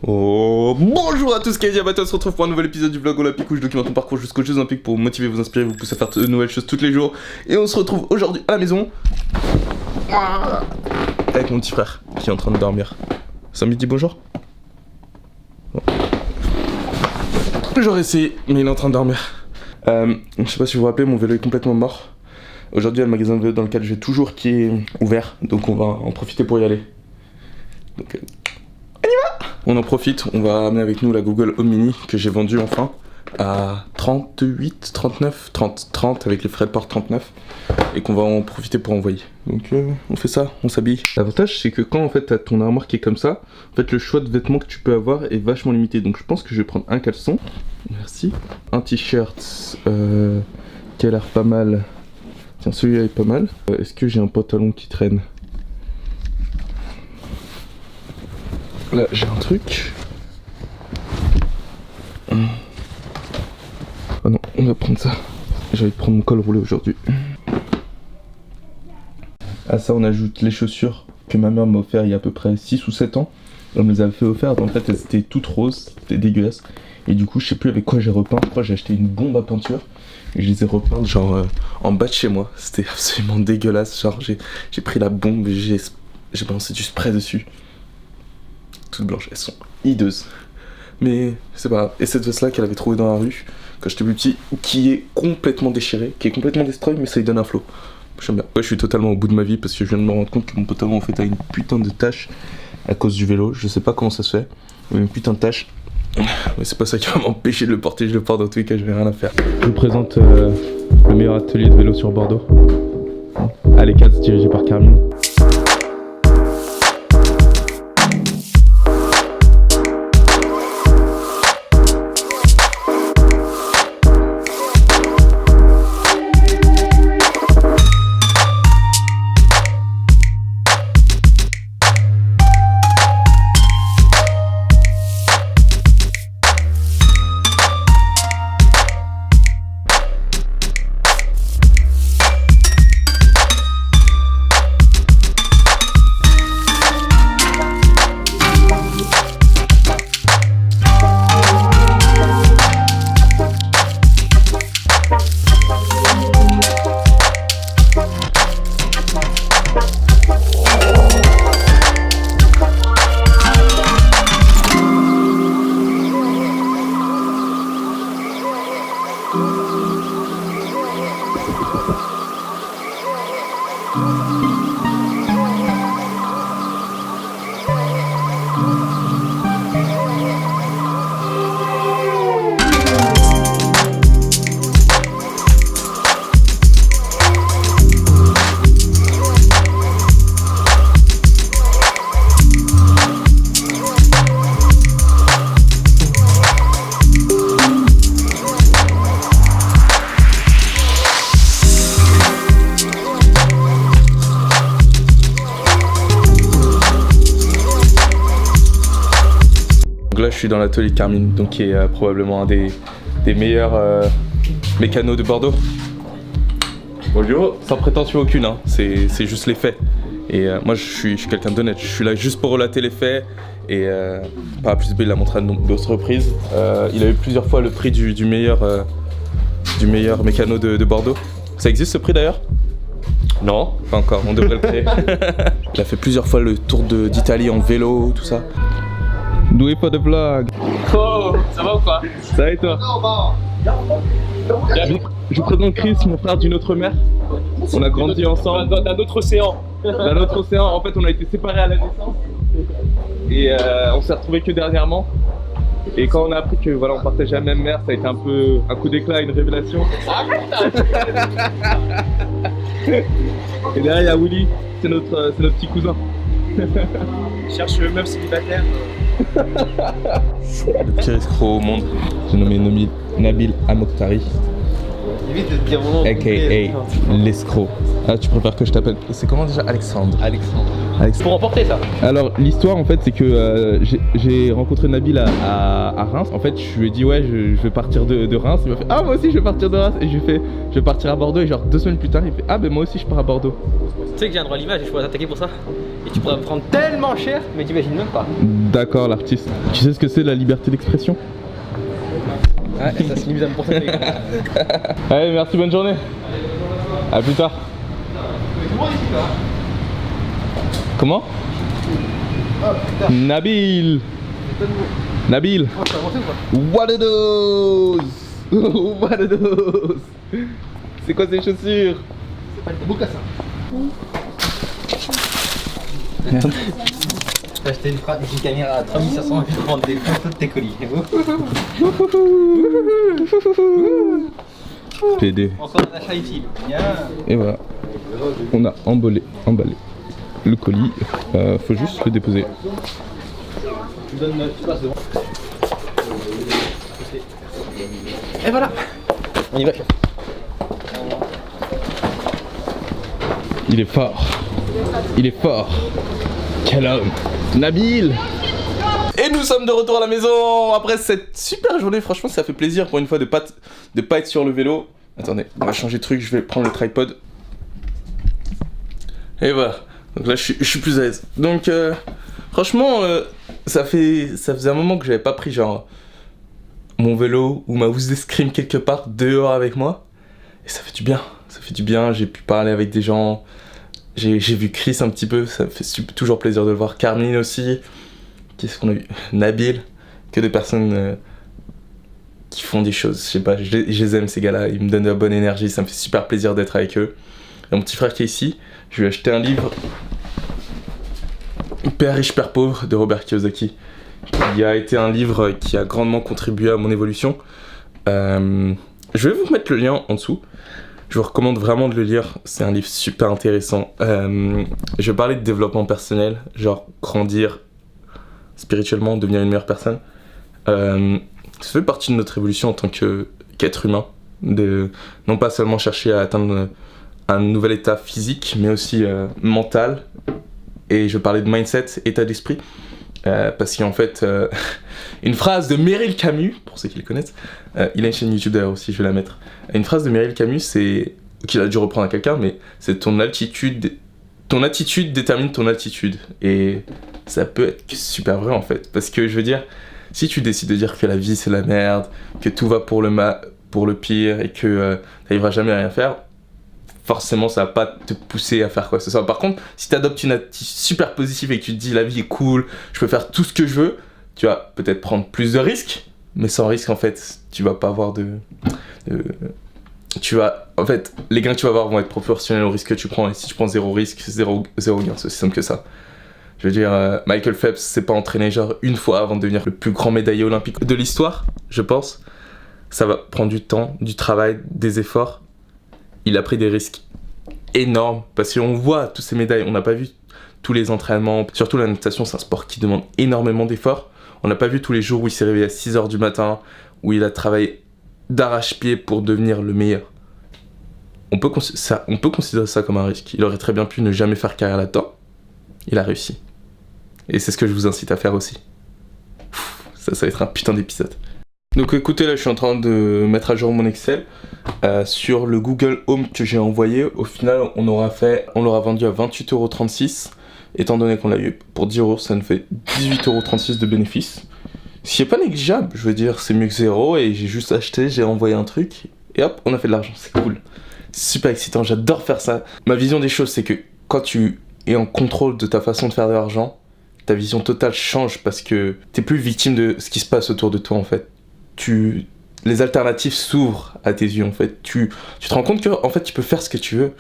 Oh, bonjour à tous, Kaizy Abato, on se retrouve pour un nouvel épisode du vlog Olympique où je documente mon parcours jusqu'aux Jeux Olympiques pour vous motiver, vous inspirer, vous pousser à faire de nouvelles choses tous les jours. Et on se retrouve aujourd'hui à la maison avec mon petit frère qui est en train de dormir. Samy dit bonjour. Bon. J'aurais essayé, mais il est en train de dormir. Je sais pas si vous vous rappelez, mon vélo est complètement mort. Aujourd'hui, il y a le magasin de vélo dans lequel je vais toujours qui est ouvert, donc on va en profiter pour y aller. Donc, on y va! On en profite, on va amener avec nous la Google Home Mini que j'ai vendue enfin à 38, 39, 30 avec les frais de port 39 et qu'on va en profiter pour envoyer. Donc on fait ça, on s'habille. L'avantage c'est que quand en fait t'as ton armoire qui est comme ça, en fait le choix de vêtements que tu peux avoir est vachement limité. Donc je pense que je vais prendre un caleçon, merci, un t-shirt qui a l'air pas mal. Tiens, celui-là est pas mal. Est-ce que j'ai un pantalon qui traîne? Là, j'ai un truc. Oh non, on va prendre ça. J'ai envie de prendre mon col roulé aujourd'hui. À ça, on ajoute les chaussures que ma mère m'a offert il y a à peu près 6 ou 7 ans. Elle me les avait fait offrir, en fait, elles étaient toutes roses, c'était dégueulasse. Et du coup, je sais plus avec quoi j'ai repeint. Je crois que j'ai acheté une bombe à peinture. Et je les ai repeintes genre en bas de chez moi. C'était absolument dégueulasse. Genre j'ai pris la bombe et j'ai balancé du spray dessus. Toutes blanches, elles sont hideuses. Mais c'est pas grave. Et cette veste là qu'elle avait trouvée dans la rue quand j'étais plus petit, qui est complètement déchirée, qui est complètement destroy, mais ça lui donne un flow. J'aime bien. Ouais, je suis totalement au bout de ma vie parce que je viens de me rendre compte que mon pantalon en fait a une putain de tache à cause du vélo. Je sais pas comment ça se fait, mais une putain de tache. Mais c'est pas ça qui va m'empêcher de le porter, je le porte dans tous les cas, je vais rien à faire. Je vous présente le meilleur atelier de vélo sur Bordeaux. Alekas, dirigé par Carmine. Là je suis dans l'atelier de Carmine, donc qui est probablement un des meilleurs mécanos de Bordeaux. Bonjour. Sans prétention aucune, hein. C'est juste les faits. Et moi je suis quelqu'un d'honnête, je suis là juste pour relater les faits. Et par plus B il l'a montré à de nombreuses reprises. Il a eu plusieurs fois le prix du meilleur mécano de Bordeaux. Ça existe ce prix d'ailleurs? Non, pas encore, on devrait le créer. Il a fait plusieurs fois le tour d'Italie en vélo, tout ça. Doué pas de vlog. Oh, ça va ou quoi? Ça va et toi? Je vous présente Chris, mon frère d'une autre mère. On a grandi ensemble. D'un autre océan. D'un autre océan. En fait, on a été séparés à la naissance. Et on s'est retrouvés que dernièrement. Et quand on a appris que voilà, on partageait la même mère, ça a été un peu un coup d'éclat, une révélation. Et derrière, il y a Willy, c'est notre petit cousin. Je cherche le même célibataire. Le pire escroc au monde, j'ai nommé Nabil Amokhtari. Évite de te dire mon nom. A.K.A. l'escroc. Ah, tu préfères que je t'appelle... C'est comment déjà? Alexandre. Pour emporter ça. Alors l'histoire en fait c'est que j'ai rencontré Nabil à Reims. En fait je lui ai dit ouais je vais partir de Reims. Il m'a fait ah moi aussi je vais partir de Reims. Et je lui ai fait je vais partir à Bordeaux. Et genre 2 semaines plus tard il fait ah ben moi aussi je pars à Bordeaux. Tu sais que j'ai un droit à l'image et je pourrais t'attaquer pour ça. Et tu pourrais me prendre tellement cher, mais t'imagines même pas. D'accord, l'artiste. Tu sais ce que c'est la liberté d'expression? Ouais, ça se limite à me porter. Allez, merci, bonne journée. À plus tard. Comment? Nabil. Nabil. What are those? What are those? C'est quoi ces chaussures? C'est pas des mocassins. J'ai acheté une caméra à 3500 et je prends des photos de tes colis. PD. Encore un achat utile. Bien. Et voilà. On a emballé le colis. Faut juste le déposer. Tu me donnes, tu passes devant. Et voilà. On y va. Il est fort. Il est fort. Quel homme. Nabil. Et nous sommes de retour à la maison après cette super journée. Franchement, ça fait plaisir pour une fois de pas être sur le vélo. Attendez, on va changer de truc. Je vais prendre le tripod. Et voilà. Donc là, je suis plus à l'aise. Donc, franchement, ça faisait un moment que j'avais pas pris genre mon vélo ou ma housse d'escrime quelque part dehors avec moi. Et ça fait du bien. Ça fait du bien. J'ai pu parler avec des gens. J'ai vu Chris un petit peu, ça me fait toujours plaisir de le voir. Carmine aussi. Qu'est-ce qu'on a vu? Nabil. Que des personnes qui font des choses. Je sais pas, je les aime ces gars-là. Ils me donnent de la bonne énergie. Ça me fait super plaisir d'être avec eux. Et mon petit frère qui est ici, je lui ai acheté un livre. Père riche, père pauvre de Robert Kiyosaki. Qui a été un livre qui a grandement contribué à mon évolution. Je vais vous mettre le lien en dessous. Je vous recommande vraiment de le lire, c'est un livre super intéressant. Je vais parler de développement personnel, genre grandir spirituellement, devenir une meilleure personne. Ça fait partie de notre évolution en tant qu'être humain, de non pas seulement chercher à atteindre un nouvel état physique, mais aussi mental. Et je vais parler de mindset, état d'esprit. Parce qu'en fait, une phrase de Meryl Camus, pour ceux qui le connaissent, il a une chaîne YouTube d'ailleurs aussi, je vais la mettre. Une phrase de Meryl Camus, c'est qu'il a dû reprendre à quelqu'un, mais c'est ton attitude détermine ton altitude. Et ça peut être super vrai en fait, parce que je veux dire, si tu décides de dire que la vie c'est la merde, que tout va pour le pire et que t'arriveras jamais à rien faire, forcément ça va pas te pousser à faire quoi que ce soit. Par contre, si tu adoptes une attitude super positive et que tu te dis la vie est cool, je peux faire tout ce que je veux, tu vas peut-être prendre plus de risques, mais sans risque en fait, tu vas pas avoir en fait, les gains que tu vas avoir vont être proportionnels au risque que tu prends, et si tu prends zéro risque, zéro gain, c'est aussi simple que ça. Je veux dire, Michael Phelps s'est pas entraîné genre une fois avant de devenir le plus grand médaillé olympique de l'histoire, je pense. Ça va prendre du temps, du travail, des efforts. Il a pris des risques énormes parce qu'on voit tous ces médailles, on n'a pas vu tous les entraînements, surtout la natation, c'est un sport qui demande énormément d'efforts. On n'a pas vu tous les jours où il s'est réveillé à 6h du matin, où il a travaillé d'arrache-pied pour devenir le meilleur. On peut considérer ça comme un risque. Il aurait très bien pu ne jamais faire carrière là-dedans. Il a réussi. Et c'est ce que je vous incite à faire aussi. Ça va être un putain d'épisode. Donc écoutez, là je suis en train de mettre à jour mon Excel sur le Google Home que j'ai envoyé. Au final, on l'aura vendu à 28,36 €. Étant donné qu'on l'a eu pour 10 €, ça nous fait 18,36 € de bénéfice. Ce qui est pas négligeable, je veux dire, c'est mieux que zéro. Et j'ai juste acheté, j'ai envoyé un truc et hop, on a fait de l'argent, c'est cool. C'est super excitant, j'adore faire ça. Ma vision des choses, c'est que quand tu es en contrôle de ta façon de faire de l'argent, ta vision totale change parce que t'es plus victime de ce qui se passe autour de toi en fait. Les alternatives s'ouvrent à tes yeux en fait. Tu te rends compte que en fait tu peux faire ce que tu veux.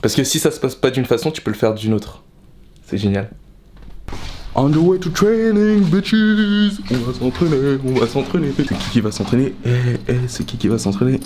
Parce que si ça se passe pas d'une façon, tu peux le faire d'une autre. C'est génial. On the way to training, bitches. On va s'entraîner. C'est qui va s'entraîner? C'est qui va s'entraîner?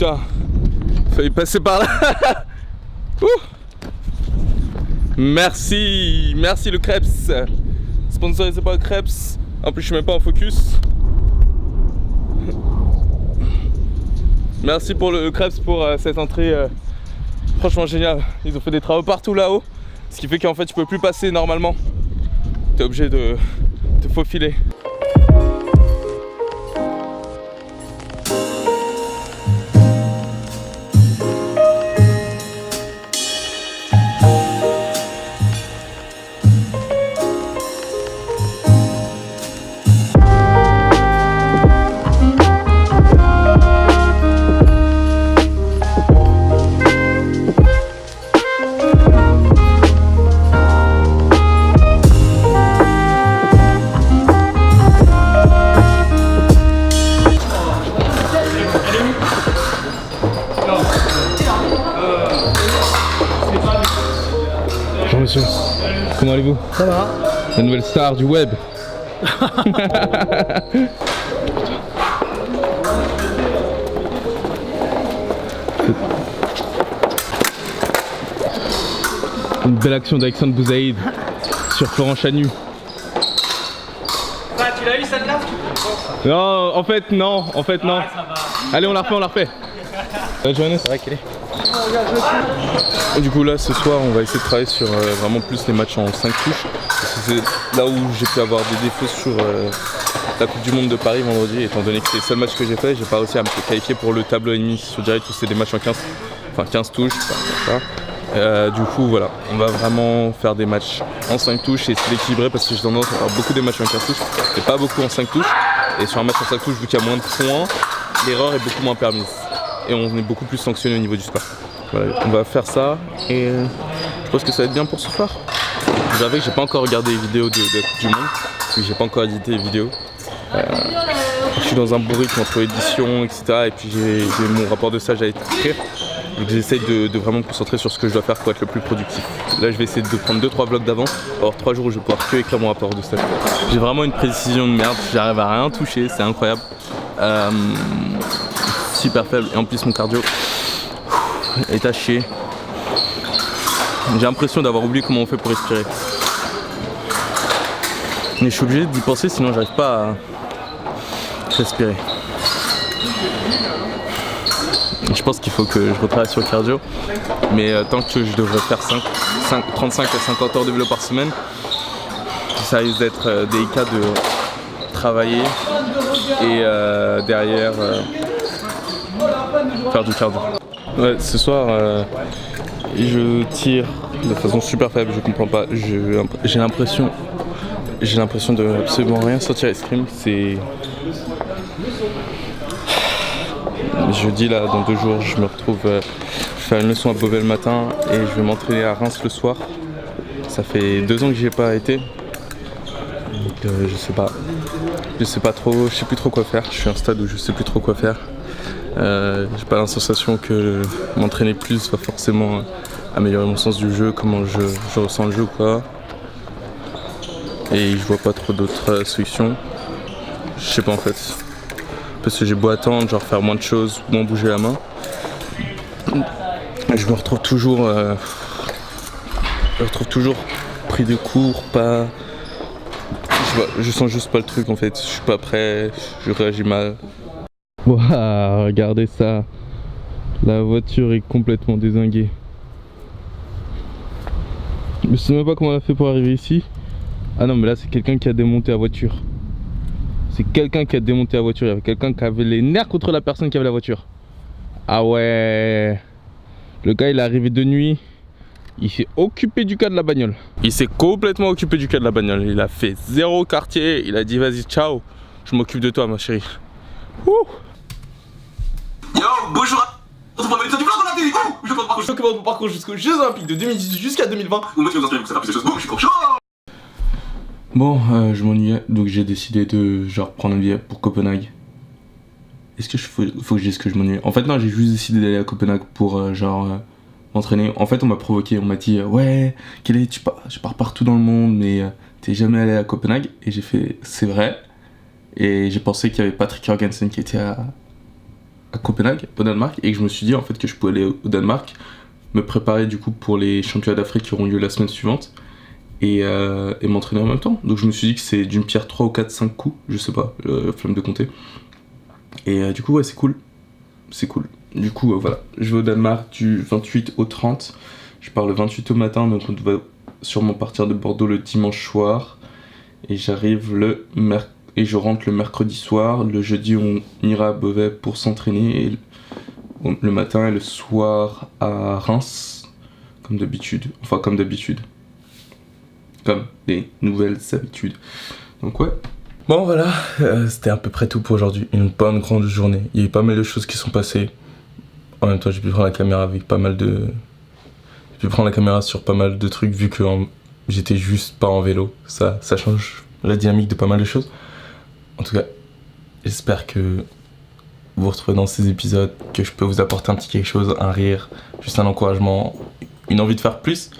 putain, failli passer par là. Merci, merci le Crêpes. Sponsorisé par le Crêpes. En plus je suis même pas en focus. Merci pour le Crêpes pour cette entrée franchement géniale. Ils ont fait des travaux partout là-haut. Ce qui fait qu'en fait tu peux plus passer normalement. T'es obligé de te faufiler. Bonjour monsieur, comment allez-vous? Ça va. La nouvelle star du web. Une belle action d'Alexandre Bouzaïd sur Florent Chanu. Ah, tu l'as eu celle-là? Non, en fait non, Ça va. Allez, on la refait. Johannes, C'est vrai qu'il est. Et du coup là ce soir on va essayer de travailler sur vraiment plus les matchs en 5 touches. Parce que c'est là où j'ai pu avoir des défauts sur la Coupe du Monde de Paris vendredi, étant donné que c'est le seul match que j'ai fait, j'ai pas réussi à me qualifier pour le tableau ennemi sur direct où c'est des matchs en 15 touches. Du coup voilà, on va vraiment faire des matchs en 5 touches et essayer d'équilibrer parce que j'ai tendance à faire beaucoup des matchs en 15 touches et pas beaucoup en 5 touches. Et sur un match en 5 touches, vu qu'il y a moins de points, l'erreur est beaucoup moins permise. Et on est beaucoup plus sanctionné au niveau du score. Voilà, on va faire ça et je pense que ça va être bien pour ce soir. J'avoue que j'ai pas encore regardé les vidéos de la Coupe du Monde, parce que j'ai pas encore édité les vidéos. Je suis dans un bon rythme entre édition, etc. Et puis j'ai mon rapport de stage à écrire. Donc j'essaye de vraiment me concentrer sur ce que je dois faire pour être le plus productif. Là je vais essayer de prendre 2-3 vlogs d'avance, alors 3 jours où je vais pouvoir que écrire mon rapport de stage. J'ai vraiment une précision de merde, j'arrive à rien toucher, c'est incroyable. Super faible et en plus mon cardio est à chier. J'ai l'impression d'avoir oublié comment on fait pour respirer. Mais je suis obligé d'y penser sinon j'arrive pas à respirer. Je pense qu'il faut que je retravaille sur le cardio. Mais tant que je devrais faire 35 à 50 heures de vélo par semaine, ça risque d'être délicat de travailler et derrière faire du cardio. Ouais, ce soir je tire de façon super faible, je comprends pas. J'ai l'impression de absolument rien sentir l'escrime. C'est jeudi là, dans 2 jours, je me retrouve faire une leçon à Beauvais le matin et je vais m'entraîner à Reims le soir. Ça fait 2 ans que j'y ai pas été. Donc je sais pas trop, je sais plus trop quoi faire. Je suis à un stade où je sais plus trop quoi faire. J'ai pas la sensation que m'entraîner plus va forcément améliorer mon sens du jeu, comment je ressens le jeu ou quoi. Et je vois pas trop d'autres solutions. Je sais pas en fait. Parce que j'ai beau attendre, genre faire moins de choses, moins bouger la main. Je me retrouve toujours pris de court, pas. Je sens juste pas le truc en fait, je suis pas prêt, je réagis mal. Waouh, regardez ça. La voiture est complètement dézinguée. Je sais même pas comment elle a fait pour arriver ici. Ah non mais là c'est quelqu'un qui a démonté la voiture. C'est quelqu'un qui a démonté la voiture. Il y avait quelqu'un qui avait les nerfs contre la personne qui avait la voiture. Ah ouais. Le gars il est arrivé de nuit. Il s'est occupé du cas de la bagnole. Il s'est complètement occupé du cas de la bagnole. Il a fait 0 quartier. Il a dit vas-y ciao. Je m'occupe de toi ma chérie. Ouh. Yo, bonjour. On se prend du plan dans la télé. Je recommande mon parcours jusqu'aux Jeux Olympiques de 2018 jusqu'à 2020. Ou moi tu vas vous inspirer pour ça, ces choses. Je suis trop chaud. Bon, je m'ennuyais, donc j'ai décidé de genre prendre un billet pour Copenhague. Est-ce que faut que je dise que je m'ennuyais? En fait non, j'ai juste décidé d'aller à Copenhague pour m'entraîner. En fait on m'a provoqué, on m'a dit ouais, je pars partout dans le monde mais t'es jamais allé à Copenhague. Et j'ai fait c'est vrai. Et j'ai pensé qu'il y avait Patrick Jorgensen qui était à Copenhague, au Danemark, et que je me suis dit en fait que je pouvais aller au Danemark, me préparer du coup pour les championnats d'Afrique qui auront lieu la semaine suivante, et m'entraîner en même temps. Donc je me suis dit que c'est d'une pierre 3 ou 4, 5 coups, je sais pas, flemme de compter. Et du coup ouais c'est cool. Du coup voilà, je vais au Danemark du 28 au 30, je pars le 28 au matin, donc on va sûrement partir de Bordeaux le dimanche soir, et j'arrive et je rentre le mercredi soir. Le jeudi on ira à Beauvais pour s'entraîner, et le matin et le soir à Reims, comme d'habitude, comme des nouvelles habitudes. Donc ouais. Bon voilà, c'était à peu près tout pour aujourd'hui. Une bonne grande journée. Il y a eu pas mal de choses qui sont passées. En même temps, j'ai pu prendre la caméra avec pas mal de... J'ai pu prendre la caméra sur pas mal de trucs vu que j'étais juste pas en vélo. Ça change la dynamique de pas mal de choses. En tout cas, j'espère que vous vous retrouvez dans ces épisodes, que je peux vous apporter un petit quelque chose, un rire, juste un encouragement, une envie de faire plus.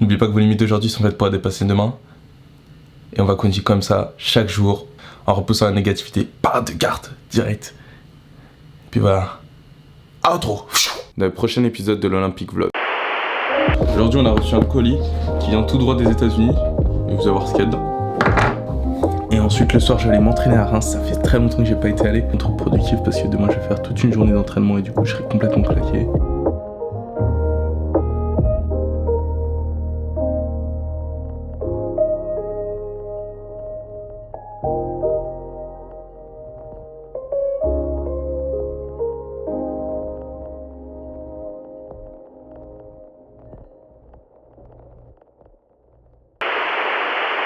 N'oubliez pas que vos limites d'aujourd'hui sont faites pour la dépasser demain. Et on va continuer comme ça, chaque jour, en repoussant la négativité. Pas de garde, direct. Et puis voilà. Outro. Dans le prochain épisode de l'Olympique Vlog. Aujourd'hui, on a reçu un colis qui vient tout droit des États-Unis. Et vous allez voir ce qu'il y a dedans. Et ensuite, le soir, je vais aller m'entraîner à Reims. Ça fait très longtemps que j'ai pas été allé. Contre-productif parce que demain, je vais faire toute une journée d'entraînement et du coup, je serai complètement claqué.